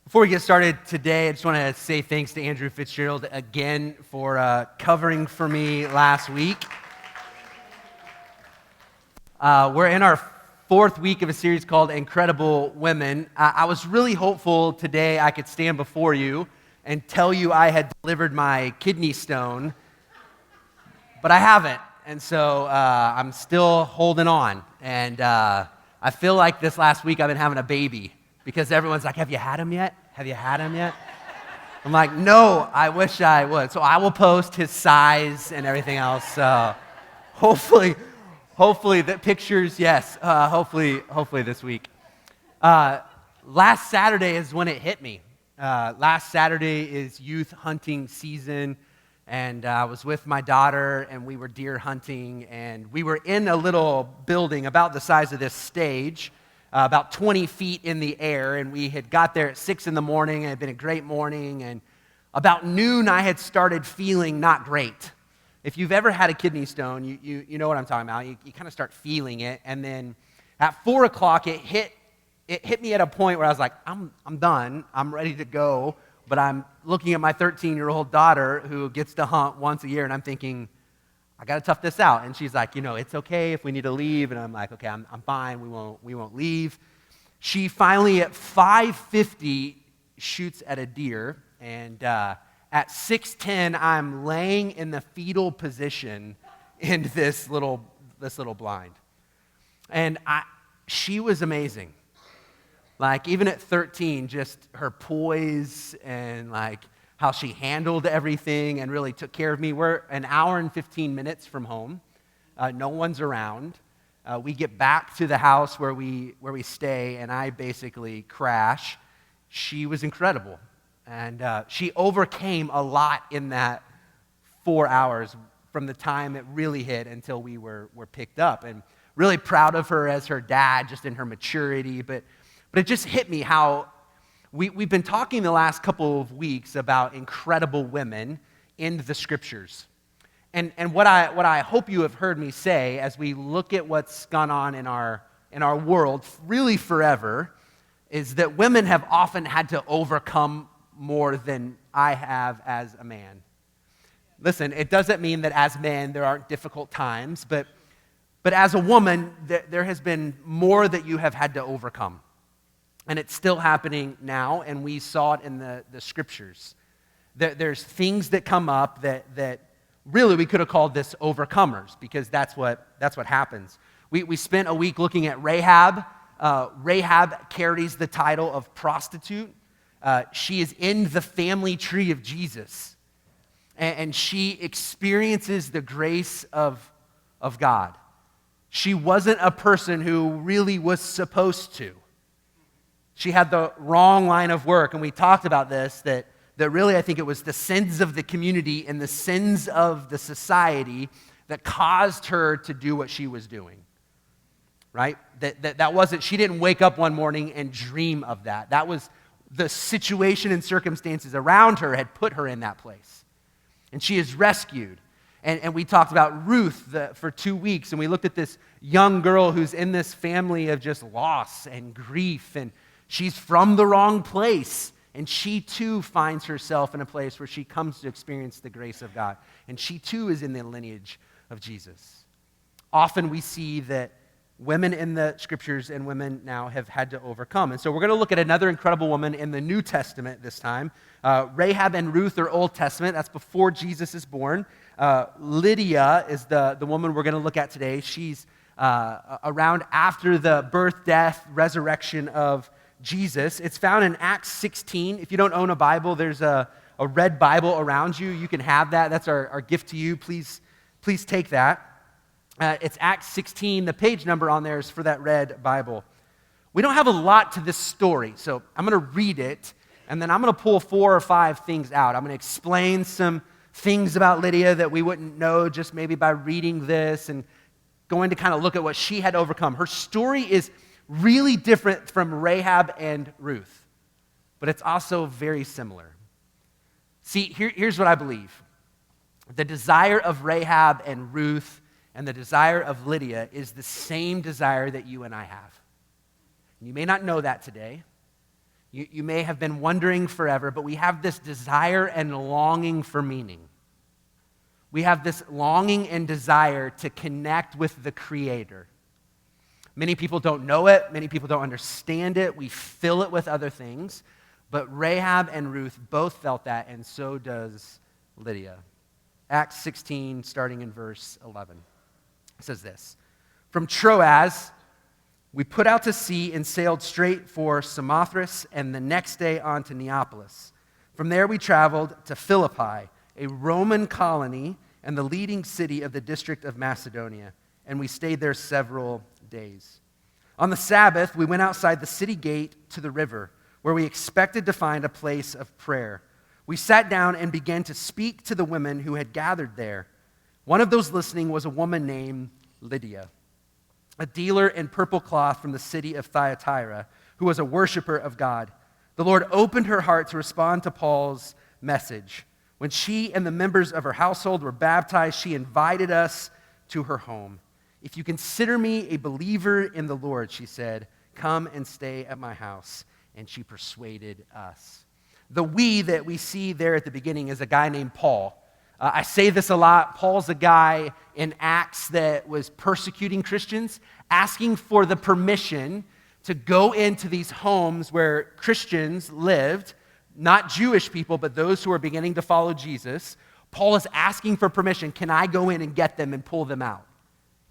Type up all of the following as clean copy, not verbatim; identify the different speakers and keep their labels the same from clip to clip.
Speaker 1: Before we get started today, I just want to say thanks to Andrew Fitzgerald again for covering for me last week. We're in our fourth week of a series called Incredible Women. I was really hopeful today I could stand before you and tell you I had delivered my kidney stone, but I haven't. And so I'm still holding on. And I feel like this last week I've been having a baby. Because everyone's like, have you had him yet? Have you had him yet? I'm like, no, I wish I would. So I will post his size and everything else. Hopefully the pictures, yes. Hopefully this week. Last Saturday is when it hit me. Last Saturday is youth hunting season. And I was with my daughter, and we were deer hunting. And we were in a little building about the size of this stage. About 20 feet in the air, and we had got there at 6 in the morning. It had been a great morning, and about noon, I had started feeling not great. If you've ever had a kidney stone, you know what I'm talking about. You kind of start feeling it, and then at 4 o'clock, it hit me at a point where I was like, I'm done. I'm ready to go, but I'm looking at my 13-year-old daughter who gets to hunt once a year, and I'm thinking, I got to tough this out. And she's like, it's okay if we need to leave. And I'm like, okay, I'm fine. We won't leave. She finally, at 5:50, shoots at a deer. And at 6:10, I'm laying in the fetal position in this little blind. And she was amazing. Like, even at 13, just her poise and how she handled everything and really took care of me. We're an hour and 15 minutes from home. No one's around. We get back to the house where we stay, and I basically crash. She was incredible. And she overcame a lot in that 4 hours from the time it really hit until we were picked up. And really proud of her as her dad, just in her maturity. But it just hit me how we've been talking the last couple of weeks about incredible women in the Scriptures. And what I hope you have heard me say as we look at what's gone on in our world really forever is that women have often had to overcome more than I have as a man. Listen, it doesn't mean that as men there aren't difficult times, but as a woman, there has been more that you have had to overcome. And it's still happening now, and we saw it in the Scriptures. There's things that come up that really we could have called this overcomers, because that's what happens. We spent a week looking at Rahab. Rahab carries the title of prostitute. She is in the family tree of Jesus, and she experiences the grace of God. She wasn't a person who really was supposed to. She had the wrong line of work, and we talked about this, that really I think it was the sins of the community and the sins of the society that caused her to do what she was doing, right? That wasn't, she didn't wake up one morning and dream of that. That was the situation and circumstances around her had put her in that place. And she is rescued. And we talked about Ruth for 2 weeks, and we looked at this young girl who's in this family of just loss and grief, and she's from the wrong place, and she too finds herself in a place where she comes to experience the grace of God, and she too is in the lineage of Jesus. Often we see that women in the Scriptures and women now have had to overcome, and so we're going to look at another incredible woman in the New Testament this time. Rahab and Ruth are Old Testament. That's before Jesus is born. Lydia is the woman we're going to look at today. She's around after the birth, death, resurrection of Jesus. It's found in Acts 16. If you don't own a Bible, there's a red Bible around you. You can have that. That's our gift to you. Please take that. It's Acts 16. The page number on there is for that red Bible. We don't have a lot to this story, so I'm going to read it, and then I'm going to pull 4 or 5 things out. I'm going to explain some things about Lydia that we wouldn't know just maybe by reading this and going to kind of look at what she had to overcome. Her story is really different from Rahab and Ruth, but it's also very similar. See, here's what I believe. The desire of Rahab and Ruth and the desire of Lydia is the same desire that you and I have. You may not know that today. You may have been wondering forever, but we have this desire and longing for meaning. We have this longing and desire to connect with the Creator. Many people don't know it. Many people don't understand it. We fill it with other things. But Rahab and Ruth both felt that, and so does Lydia. Acts 16, starting in verse 11. It says this: "From Troas, we put out to sea and sailed straight for Samothrace, and the next day on to Neapolis. From there we traveled to Philippi, a Roman colony and the leading city of the district of Macedonia, and we stayed there several days. On the Sabbath, we went outside the city gate to the river, where we expected to find a place of prayer. We sat down and began to speak to the women who had gathered there. One of those listening was a woman named Lydia, a dealer in purple cloth from the city of Thyatira, who was a worshiper of God. The Lord opened her heart to respond to Paul's message. When she and the members of her household were baptized, she invited us to her home. 'If you consider me a believer in the Lord,' she said, 'come and stay at my house.' And she persuaded us." The "we" that we see there at the beginning is a guy named Paul. I say this a lot. Paul's a guy in Acts that was persecuting Christians, asking for the permission to go into these homes where Christians lived, not Jewish people, but those who are beginning to follow Jesus. Paul is asking for permission. Can I go in and get them and pull them out?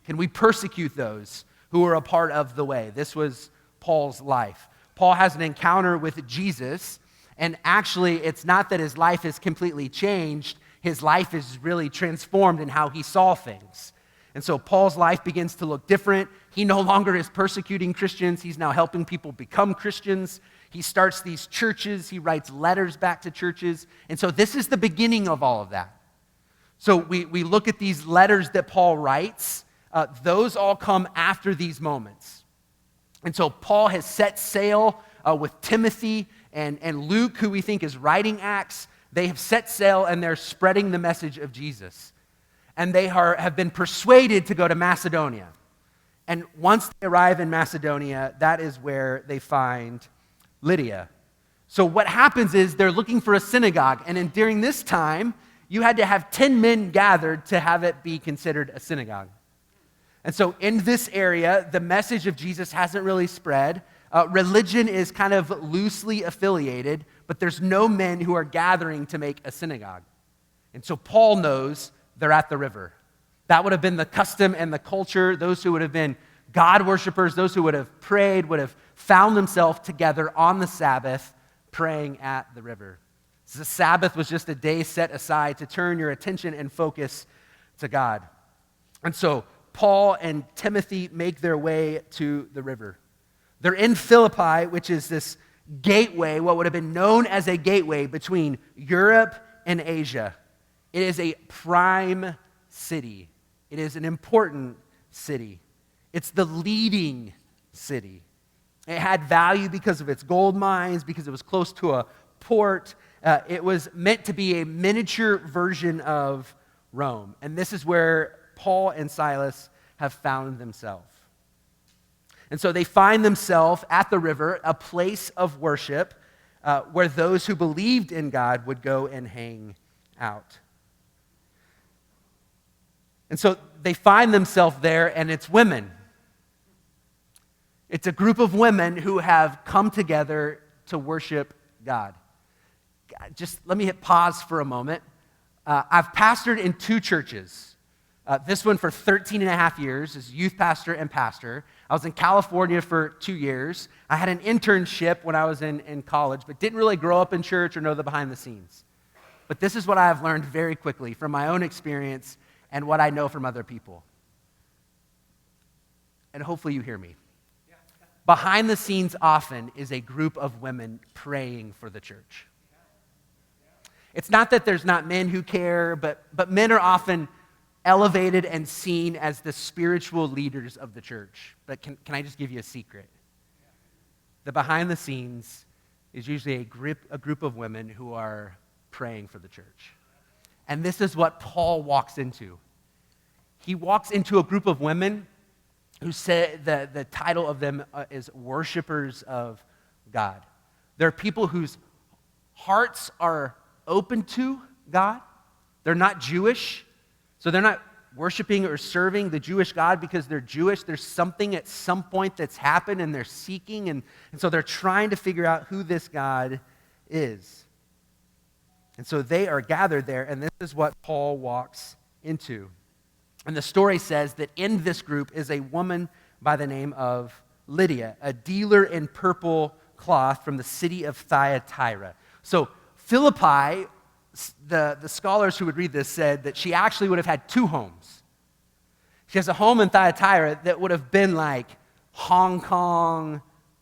Speaker 1: Can we persecute those who are a part of the way? This was Paul's life. Paul has an encounter with Jesus, and actually it's not that his life is completely changed. His life is really transformed in how he saw things. And so Paul's life begins to look different. He no longer is persecuting Christians. He's now helping people become Christians. He starts these churches. He writes letters back to churches. And so this is the beginning of all of that. So we look at these letters that Paul writes. Those all come after these moments. And so Paul has set sail with Timothy and Luke, who we think is writing Acts. They have set sail and they're spreading the message of Jesus. And they have been persuaded to go to Macedonia. And once they arrive in Macedonia, that is where they find Lydia. So what happens is they're looking for a synagogue. And during this time, you had to have 10 men gathered to have it be considered a synagogue. And so in this area, the message of Jesus hasn't really spread. Religion is kind of loosely affiliated, but there's no men who are gathering to make a synagogue. And so Paul knows they're at the river. That would have been the custom and the culture. Those who would have been God worshipers, those who would have prayed, would have found themselves together on the Sabbath praying at the river. So the Sabbath was just a day set aside to turn your attention and focus to God. And so Paul and Timothy make their way to the river. They're in Philippi, which is this gateway, what would have been known as a gateway between Europe and Asia. It is a prime city. It is an important city. It's the leading city. It had value because of its gold mines, because it was close to a port. It was meant to be a miniature version of Rome. And this is where Paul and Silas have found themselves. And so they find themselves at the river, a place of worship where those who believed in God would go and hang out. And so they find themselves there, and it's women. It's a group of women who have come together to worship God. Just let me hit pause for a moment. I've pastored in 2 churches. This one for 13 and a half years as youth pastor and pastor. I was in California for 2 years. I had an internship when I was in college, but didn't really grow up in church or know the behind the scenes. But this is what I have learned very quickly from my own experience and what I know from other people. And hopefully you hear me. Behind the scenes often is a group of women praying for the church. It's not that there's not men who care, but men are often elevated and seen as the spiritual leaders of the church. But can I just give you a secret? The behind the scenes is usually a group of women who are praying for the church. And this is what Paul walks into. He walks into a group of women who say the title of them is worshipers of God. They're people whose hearts are open to God. They're not Jewish, so they're not worshiping or serving the Jewish God because they're Jewish. There's something at some point that's happened, and they're seeking, and so they're trying to figure out who this God is. And so they are gathered there, and this is what Paul walks into. And the story says that in this group is a woman by the name of Lydia, a dealer in purple cloth from the city of Thyatira. So Philippi, the scholars who would read this said that she actually would have had two homes. She has a home in Thyatira that would have been like Hong Kong,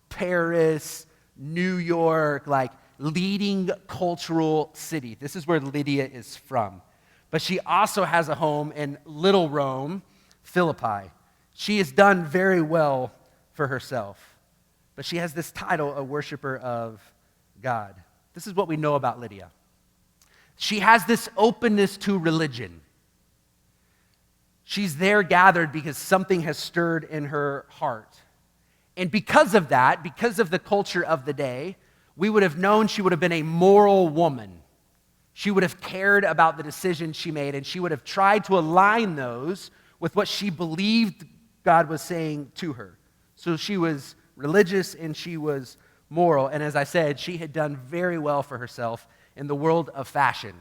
Speaker 1: Paris, New York, like leading cultural city. This is where Lydia is from. But she also has a home in Little Rome, Philippi. She has done very well for herself. But she has this title, a worshiper of God. This is what we know about Lydia. She has this openness to religion. She's there gathered because something has stirred in her heart. And because of that, because of the culture of the day, we would have known she would have been a moral woman. She would have cared about the decisions she made, and she would have tried to align those with what she believed God was saying to her. So she was religious and she was moral. And as I said, she had done very well for herself in the world of fashion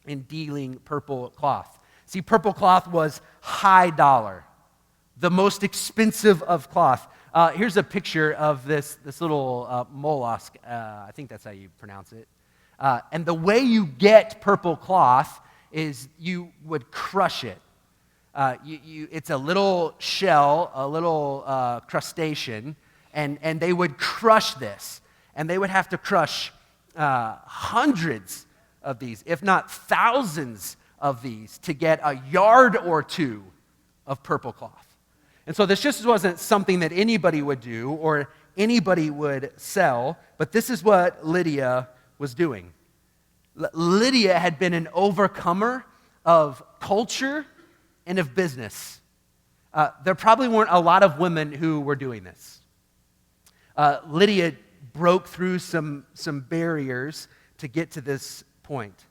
Speaker 1: in dealing purple cloth. See, purple cloth was high dollar, the most expensive of cloth. Here's a picture of this little mollusk. I think that's how you pronounce it. And the way you get purple cloth is you would crush it. It's a little shell, a little crustacean, and they would crush this. And they would have to crush hundreds of these, if not thousands of these, to get a yard or two of purple cloth. And so this just wasn't something that anybody would do or anybody would sell, but this is what Lydia was doing. Lydia had been an overcomer of culture and of business. There probably weren't a lot of women who were doing this. Lydia broke through some barriers to get to this point.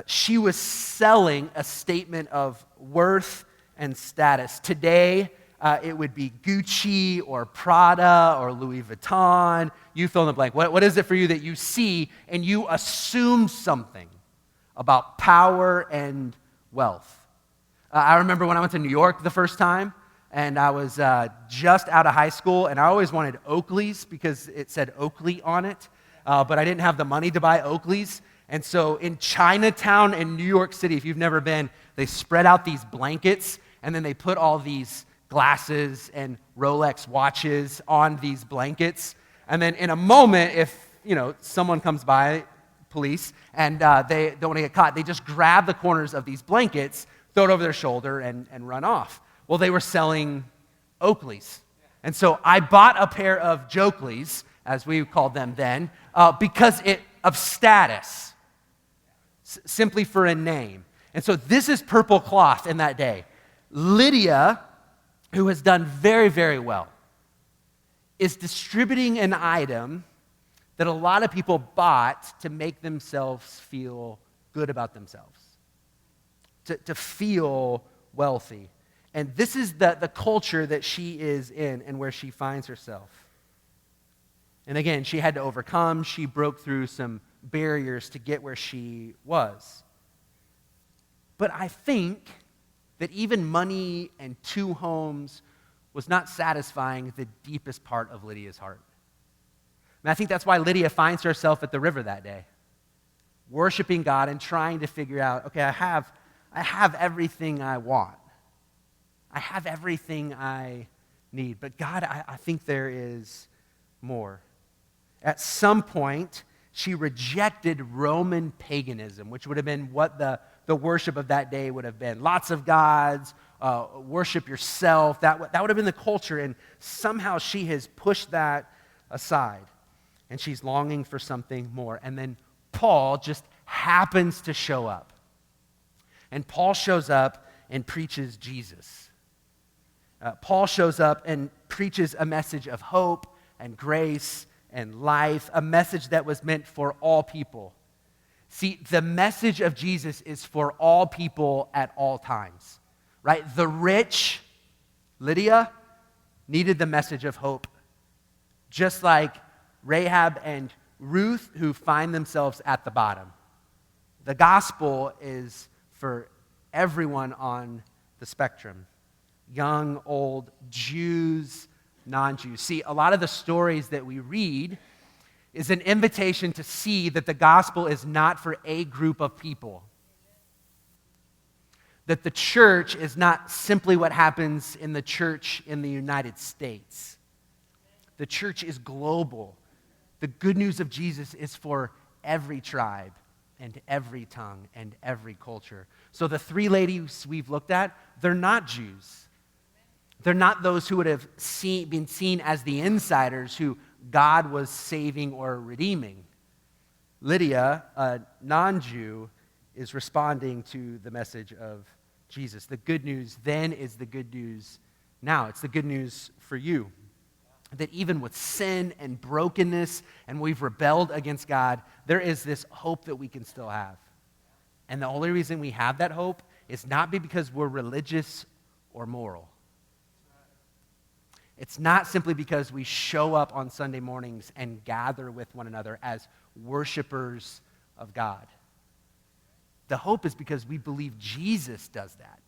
Speaker 1: She was selling a statement of worth and status. Today, it would be Gucci or Prada or Louis Vuitton. You fill in the blank. What is it for you that you see and you assume something about power and wealth? I remember when I went to New York the first time, and I was just out of high school, and I always wanted Oakleys because it said Oakley on it, but I didn't have the money to buy Oakleys. And so in Chinatown in New York City, if you've never been, they spread out these blankets, and then they put all these glasses and Rolex watches on these blankets. And then in a moment, if someone comes by, police, and they don't want to get caught, they just grab the corners of these blankets, throw it over their shoulder, and run off. Well, they were selling Oakleys. And so I bought a pair of Jokeleys, as we called them then, because of status, simply for a name. And so this is purple cloth in that day. Lydia, who has done very, very well, is distributing an item that a lot of people bought to make themselves feel good about themselves, to feel wealthy. And this is the culture that she is in and where she finds herself. And again, she had to overcome. She broke through some barriers to get where she was. But I think that even money and two homes was not satisfying the deepest part of Lydia's heart. And I think that's why Lydia finds herself at the river that day, worshiping God and trying to figure out, okay, I have everything I want. I have everything I need. But God, I think there is more. At some point, she rejected Roman paganism, which would have been what the worship of that day would have been. Lots of gods, worship yourself. That would have been the culture, and somehow she has pushed that aside, and she's longing for something more. And then Paul just happens to show up. And Paul shows up and preaches Jesus. Paul shows up and preaches a message of hope and grace and life, a message that was meant for all people. See, the message of Jesus is for all people at all times, right? The rich, Lydia, needed the message of hope, just like Rahab and Ruth, who find themselves at the bottom. The gospel is for everyone on the spectrum, young, old, Jews, non-Jews. See, a lot of the stories that we read is an invitation to see that the gospel is not for a group of people. That the church is not simply what happens in the church in the United States. The church is global. The good news of Jesus is for every tribe and every tongue and every culture. So the three ladies we've looked at, they're not Jews. They're not those who would have been seen as the insiders who God was saving or redeeming. Lydia, a non-Jew, is responding to the message of Jesus. The good news then is the good news now. It's the good news for you. That even with sin and brokenness and we've rebelled against God, there is this hope that we can still have. And the only reason we have that hope is not because we're religious or moral. It's not simply because we show up on Sunday mornings and gather with one another as worshipers of God. The hope is because we believe Jesus does that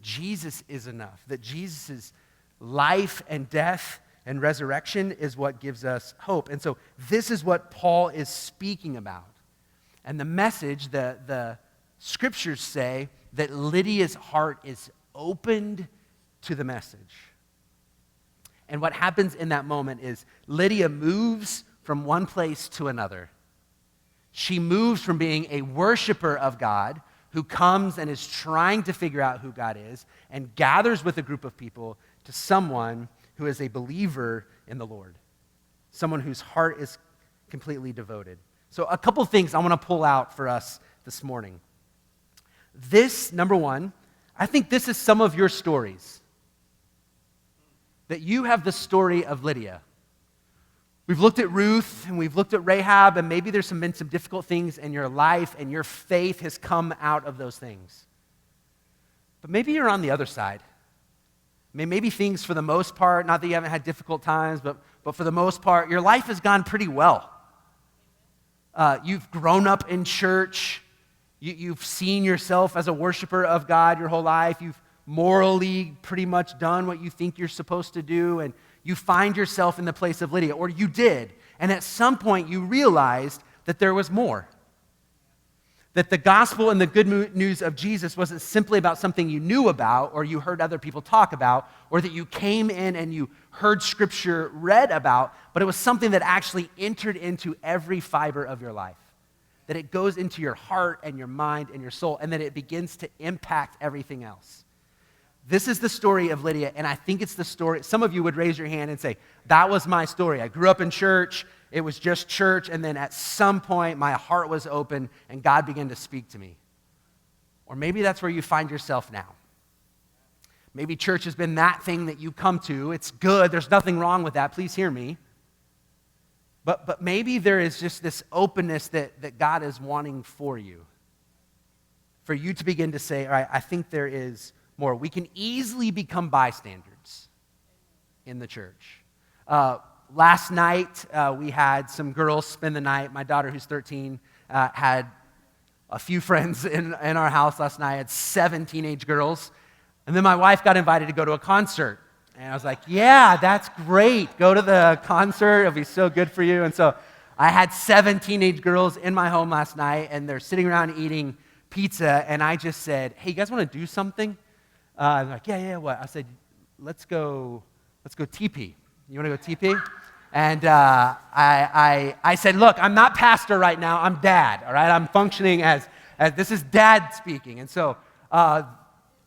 Speaker 1: Jesus is enough, that Jesus' life and death and resurrection is what gives us hope. And so this is what Paul is speaking about. And the message, the scriptures say that Lydia's heart is opened to the message. And what happens in that moment is Lydia moves from one place to another. She moves from being a worshiper of God who comes and is trying to figure out who God is and gathers with a group of people to someone who is a believer in the Lord, someone whose heart is completely devoted. So a couple things I want to pull out for us this morning. This, number one, I think this is some of your stories. That you have the story of Lydia. We've looked at Ruth and we've looked at Rahab, and maybe there's been some difficult things in your life and your faith has come out of those things. But maybe you're on the other side. Maybe things for the most part, not that you haven't had difficult times, but for the most part, your life has gone pretty well. You've grown up in church. You've seen yourself as a worshiper of God your whole life. You've morally pretty much done what you think you're supposed to do, and you find yourself in the place of Lydia, or you did, and at some point you realized that there was more. That the gospel and the good news of Jesus wasn't simply about something you knew about or you heard other people talk about, or that you came in and you heard scripture read about, but it was something that actually entered into every fiber of your life. That it goes into your heart and your mind and your soul, and that it begins to impact everything else. This is the story of Lydia, and I think it's the story. Some of you would raise your hand and say, that was my story. I grew up in church. It was just church, and then at some point, my heart was open, and God began to speak to me. Or maybe that's where you find yourself now. Maybe church has been that thing that you come to. It's good. There's nothing wrong with that. Please hear me. But maybe there is just this openness that God is wanting for you. For you to begin to say, all right, I think there is more. We can easily become bystanders in the church. Last night, we had some girls spend the night. My daughter, who's 13, had a few friends in our house last night. I had 7 teenage girls. And then my wife got invited to go to a concert. And I was like, yeah, that's great. Go to the concert. It'll be so good for you. And so I had 7 teenage girls in my home last night, and they're sitting around eating pizza. And I just said, hey, you guys want to do something? They're like, yeah, what? I said, let's go TP. You want to go TP? And I said, look, I'm not pastor right now. I'm dad, all right? I'm functioning as this is dad speaking. And so I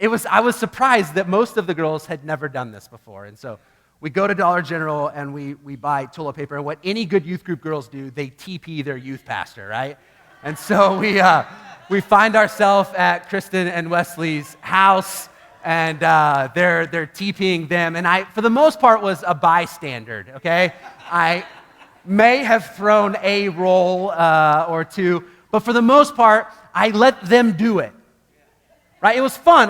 Speaker 1: was surprised that most of the girls had never done this before. And so we go to Dollar General and we buy toilet paper. And what any good youth group girls do, they TP their youth pastor, right? And so we find ourselves at Kristen and Wesley's house. And they're TPing them, and I, for the most part, was a bystander, okay? may have thrown a roll or two, but for the most part, I let them do it. Right? It was fun.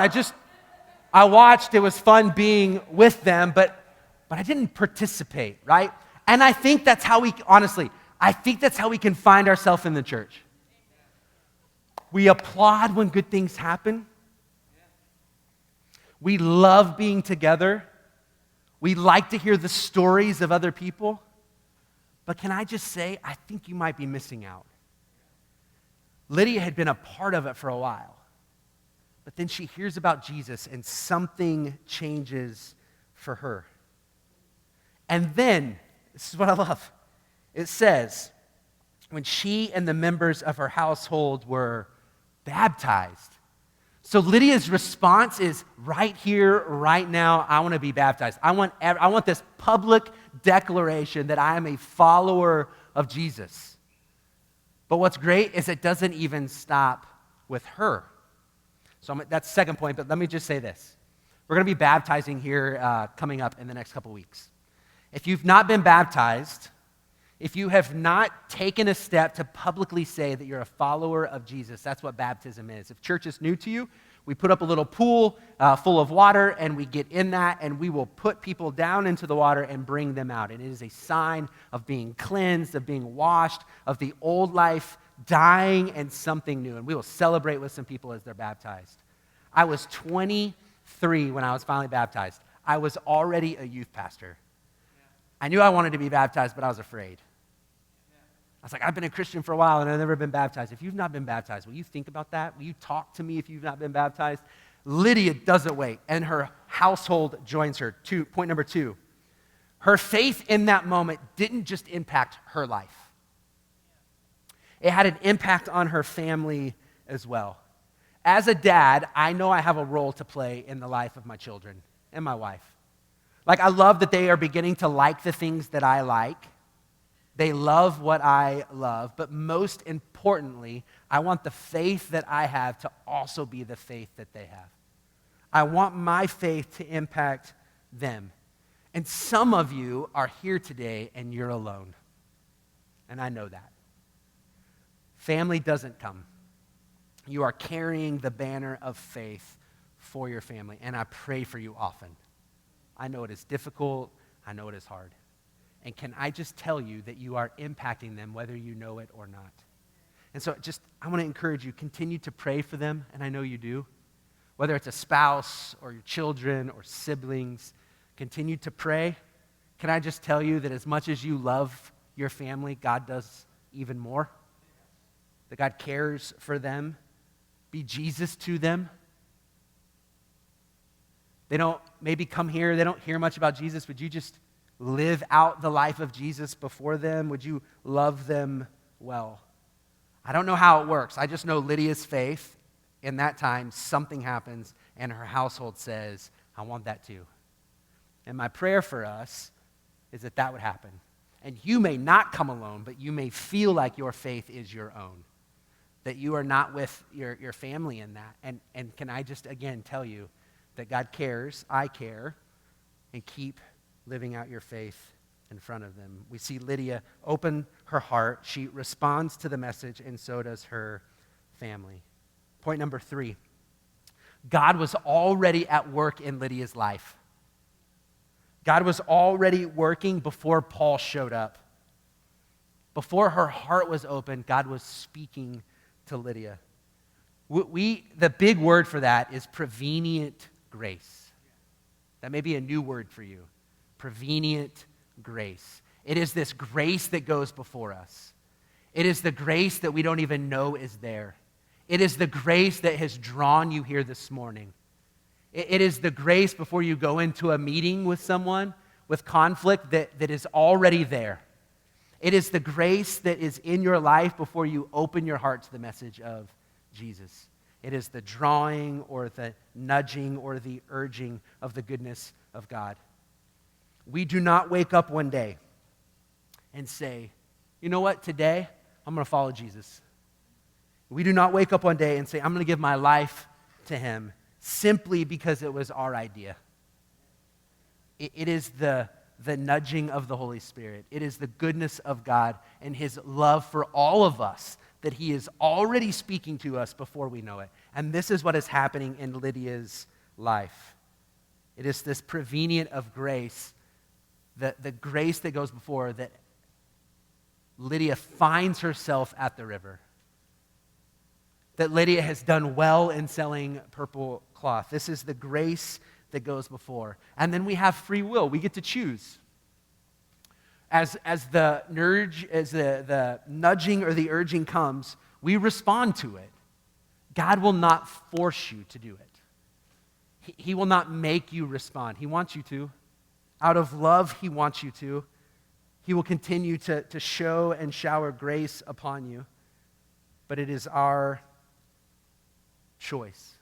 Speaker 1: I watched. It was fun being with them, but I didn't participate, right? And I think that's how I think that's how we can find ourselves in the church. We applaud when good things happen. We love being together. We like to hear the stories of other people. But can I just say, I think you might be missing out. Lydia had been a part of it for a while. But then she hears about Jesus and something changes for her. And then, this is what I love. It says, when she and the members of her household were baptized. So Lydia's response is, right here, right now, I want to be baptized. I want this public declaration that I am a follower of Jesus. But what's great is it doesn't even stop with her. So that's the second point, but let me just say this. We're going to be baptizing here coming up in the next couple weeks. If you've not been baptized, if you have not taken a step to publicly say that you're a follower of Jesus, that's what baptism is. If church is new to you, we put up a little pool full of water, and we get in that, and we will put people down into the water and bring them out. And it is a sign of being cleansed, of being washed, of the old life dying and something new. And we will celebrate with some people as they're baptized. I was 23 when I was finally baptized. I was already a youth pastor. I knew I wanted to be baptized, but I was afraid. I was like, I've been a Christian for a while and I've never been baptized. If you've not been baptized, will you think about that? Will you talk to me if you've not been baptized? Lydia doesn't wait, and her household joins her. Point number 2, her faith in that moment didn't just impact her life. It had an impact on her family as well. As a dad, I know I have a role to play in the life of my children and my wife. Like, I love that they are beginning to like the things that I like. They love what I love. But most importantly, I want the faith that I have to also be the faith that they have. I want my faith to impact them. And some of you are here today and you're alone. And I know that. Family doesn't come. You are carrying the banner of faith for your family. And I pray for you often. I know it is difficult. I know it is hard. And can I just tell you that you are impacting them whether you know it or not? And so I want to encourage you, continue to pray for them, and I know you do. Whether it's a spouse or your children or siblings, continue to pray. Can I just tell you that as much as you love your family, God does even more? That God cares for them. Be Jesus to them. They don't maybe come here, they don't hear much about Jesus. Would you just live out the life of Jesus before them? Would you love them well? I don't know how it works. I just know Lydia's faith. In that time, something happens, and her household says, I want that too. And my prayer for us is that that would happen. And you may not come alone, but you may feel like your faith is your own. That you are not with your family in that. And can I just again tell you that God cares, I care, and keep living out your faith in front of them. We see Lydia open her heart. She responds to the message, and so does her family. Point number 3, God was already at work in Lydia's life. God was already working before Paul showed up. Before her heart was open, God was speaking to Lydia. The big word for that is prevenient grace. That may be a new word for you. Prevenient grace. It is this grace that goes before us. It is the grace that we don't even know is there. It is the grace that has drawn you here this morning. It is the grace before you go into a meeting with someone with conflict that is already there. It is the grace that is in your life before you open your heart to the message of Jesus. It is the drawing or the nudging or the urging of the goodness of God. We do not wake up one day and say, you know what, today I'm going to follow Jesus. We do not wake up one day and say, I'm going to give my life to him simply because it was our idea. It is the the nudging of the Holy Spirit. It is the goodness of God and his love for all of us that he is already speaking to us before we know it. And this is what is happening in Lydia's life. It is this prevenient of grace, the grace that goes before, that Lydia finds herself at the river. That Lydia has done well in selling purple cloth. This is the grace that goes before. And then we have free will. We get to choose. As the nudging or the urging comes, we respond to it. God will not force you to do it. He will not make you respond. He wants you to. Out of love, he wants you to. He will continue to show and shower grace upon you. But it is our choice.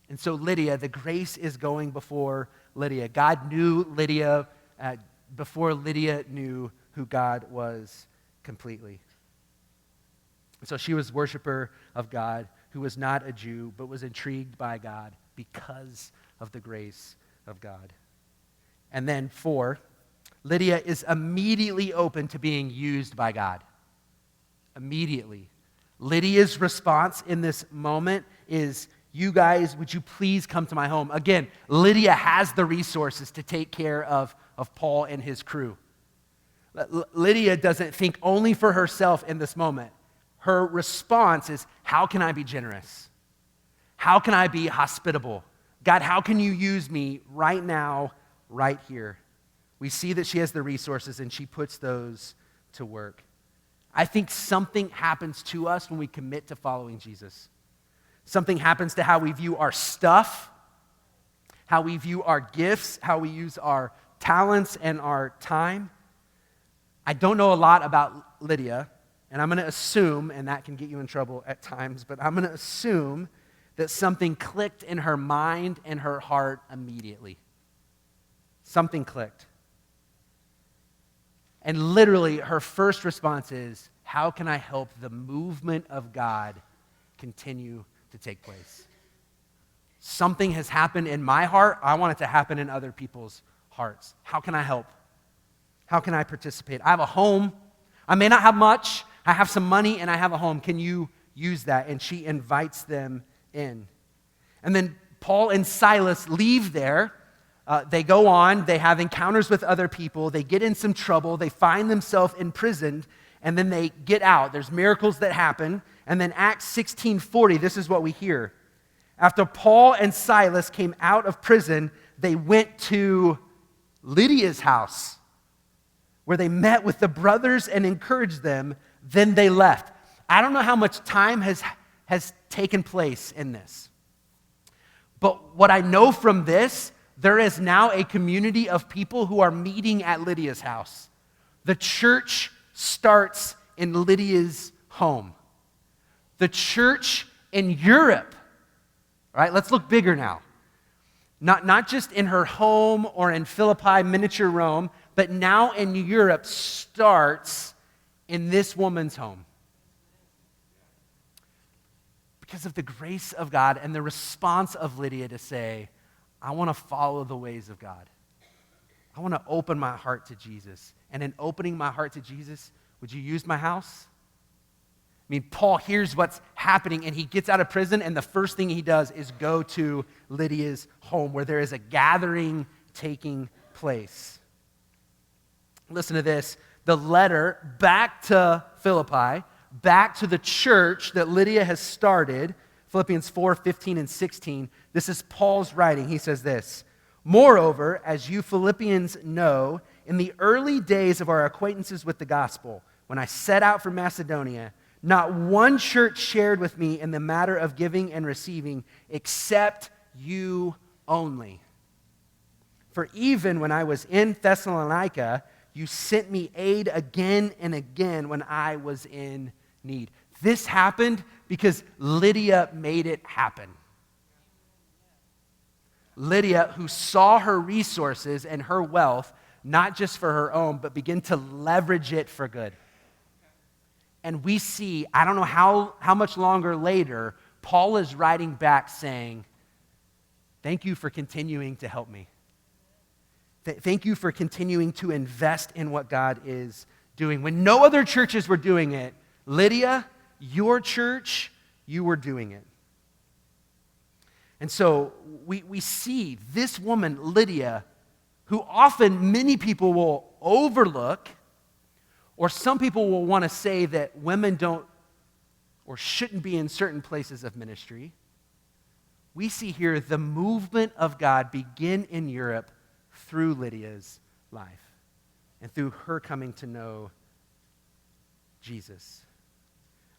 Speaker 1: And so Lydia, the grace is going before Lydia. God knew Lydia before Lydia knew who God was completely. So she was a worshiper of God who was not a Jew, but was intrigued by God because of the grace of God. And then 4, Lydia is immediately open to being used by God. Immediately. Lydia's response in this moment is, you guys, would you please come to my home? Again, Lydia has the resources to take care of Paul and his crew. Lydia doesn't think only for herself in this moment. Her response is, how can I be generous? How can I be hospitable? God, how can you use me right now, right here? We see that she has the resources and she puts those to work. I think something happens to us when we commit to following Jesus. Something happens to how we view our stuff, how we view our gifts, how we use our talents and our time. I don't know a lot about Lydia, and I'm going to assume, and that can get you in trouble at times, but I'm going to assume that something clicked in her mind and her heart immediately. Something clicked. And literally, her first response is, how can I help the movement of God continue to take place? Something has happened in my heart. I want it to happen in other people's hearts. How can I help? How can I participate? I have a home. I may not have much. I have some money and I have a home. Can you use that? And she invites them in. And then Paul and Silas leave there. They go on. They have encounters with other people. They get in some trouble. They find themselves imprisoned. And then they get out. There's miracles that happen. And then Acts 16:40, this is what we hear. After Paul and Silas came out of prison, they went to Lydia's house, where they met with the brothers and encouraged them. Then they left. I don't know how much time has taken place in this. But what I know from this, there is now a community of people who are meeting at Lydia's house. The church starts in Lydia's home. The church in Europe, all right, let's look bigger now. Not just in her home or in Philippi, miniature Rome, but now in Europe starts in this woman's home. Because of the grace of God and the response of Lydia to say, I want to follow the ways of God. I want to open my heart to Jesus. And in opening my heart to Jesus, would you use my house? I mean, Paul hears what's happening and he gets out of prison, and the first thing he does is go to Lydia's home where there is a gathering taking place. Listen to this. The letter back to Philippi, back to the church that Lydia has started, Philippians 4:15 and 16. This is Paul's writing. He says this, moreover, as you Philippians know, in the early days of our acquaintances with the gospel, when I set out from Macedonia, not one church shared with me in the matter of giving and receiving except you only. For even when I was in Thessalonica, you sent me aid again and again when I was in need. This happened because Lydia made it happen. Lydia, who saw her resources and her wealth, not just for her own, but begin to leverage it for good. And we see, I don't know how much longer later, Paul is writing back saying, thank you for continuing to help me. Thank you for continuing to invest in what God is doing. When no other churches were doing it, Lydia, your church, you were doing it. And so we see this woman, Lydia, who often many people will overlook, or some people will want to say that women don't or shouldn't be in certain places of ministry. We see here the movement of God begin in Europe through Lydia's life and through her coming to know Jesus.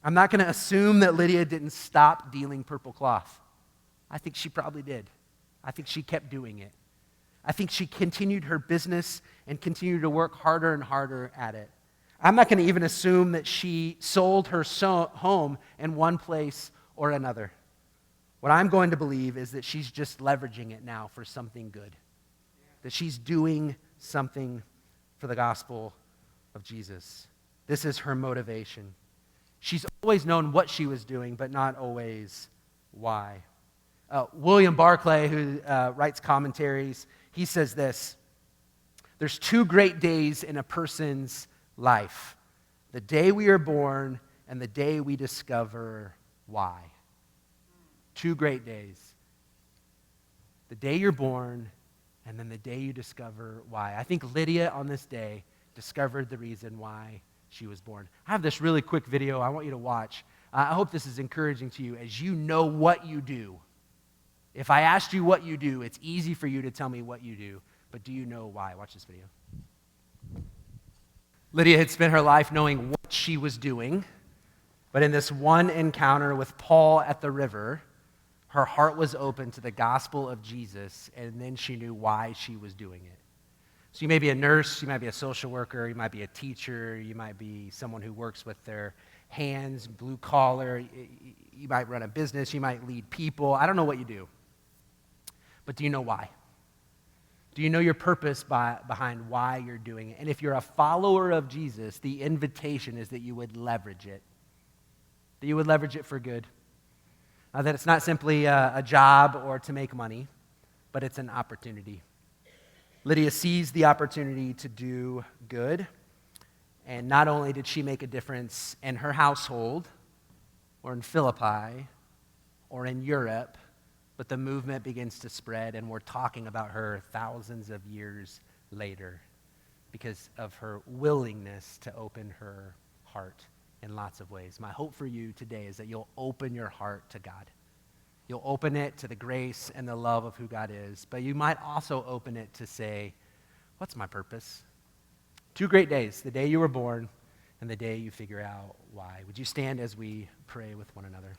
Speaker 1: I'm not going to assume that Lydia didn't stop dealing purple cloth. I think she probably did. I think she kept doing it. I think she continued her business and continued to work harder and harder at it. I'm not going to even assume that she sold her home in one place or another. What I'm going to believe is that she's just leveraging it now for something good. That she's doing something for the gospel of Jesus. This is her motivation. She's always known what she was doing, but not always why. William Barclay, who writes commentaries, he says this: there's two great days in a person's life. The day we are born and the day we discover why. Two great days. The day you're born and then the day you discover why. I think Lydia on this day discovered the reason why she was born. I have this really quick video I want you to watch. I hope this is encouraging to you as you know what you do. If I asked you what you do, it's easy for you to tell me what you do, but do you know why? Watch this video. Lydia had spent her life knowing what she was doing, but in this one encounter with Paul at the river, her heart was open to the gospel of Jesus, and then she knew why she was doing it. So you may be a nurse, you might be a social worker, you might be a teacher, you might be someone who works with their hands, blue collar, you might run a business, you might lead people. I don't know what you do, but do you know why? Do you know your purpose behind why you're doing it? And if you're a follower of Jesus, the invitation is that you would leverage it. That you would leverage it for good. That it's not simply a job or to make money, but it's an opportunity. Lydia sees the opportunity to do good, and not only did she make a difference in her household, or in Philippi, or in Europe, but the movement begins to spread, and we're talking about her thousands of years later because of her willingness to open her heart in lots of ways. My hope for you today is that you'll open your heart to God. You'll open it to the grace and the love of who God is, but you might also open it to say, what's my purpose? Two great days, the day you were born and the day you figure out why. Would you stand as we pray with one another?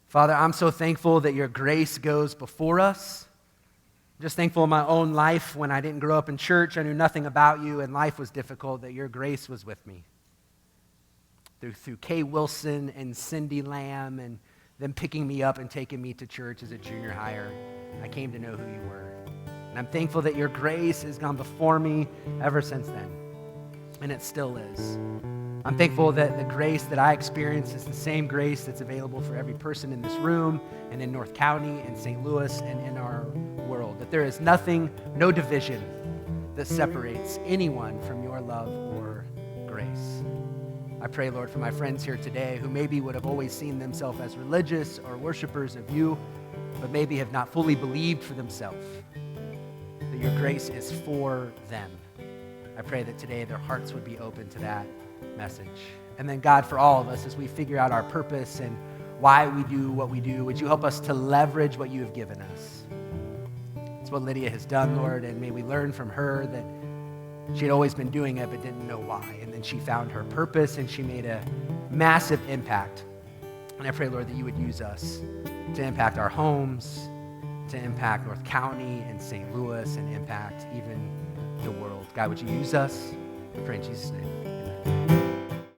Speaker 1: Father, I'm so thankful that your grace goes before us. I'm just thankful in my own life when I didn't grow up in church, I knew nothing about you, and life was difficult, that your grace was with me. Through Kay Wilson and Cindy Lamb and them picking me up and taking me to church as a junior higher, I came to know who you were. And I'm thankful that your grace has gone before me ever since then, and it still is. I'm thankful that the grace that I experience is the same grace that's available for every person in this room and in North County and St. Louis and in our world. That there is nothing, no division that separates anyone from your love or grace. I pray, Lord, for my friends here today who maybe would have always seen themselves as religious or worshipers of you, but maybe have not fully believed for themselves that your grace is for them. I pray that today their hearts would be open to that message. And then, God, for all of us, as we figure out our purpose and why we do what we do, would you help us to leverage what you have given us? It's what Lydia has done, Lord, and may we learn from her that she had always been doing it but didn't know why. And then she found her purpose and she made a massive impact. And I pray, Lord, that you would use us to impact our homes, to impact North County and St. Louis, and impact even the world. God, would you use us? I pray in Jesus' name. Amen.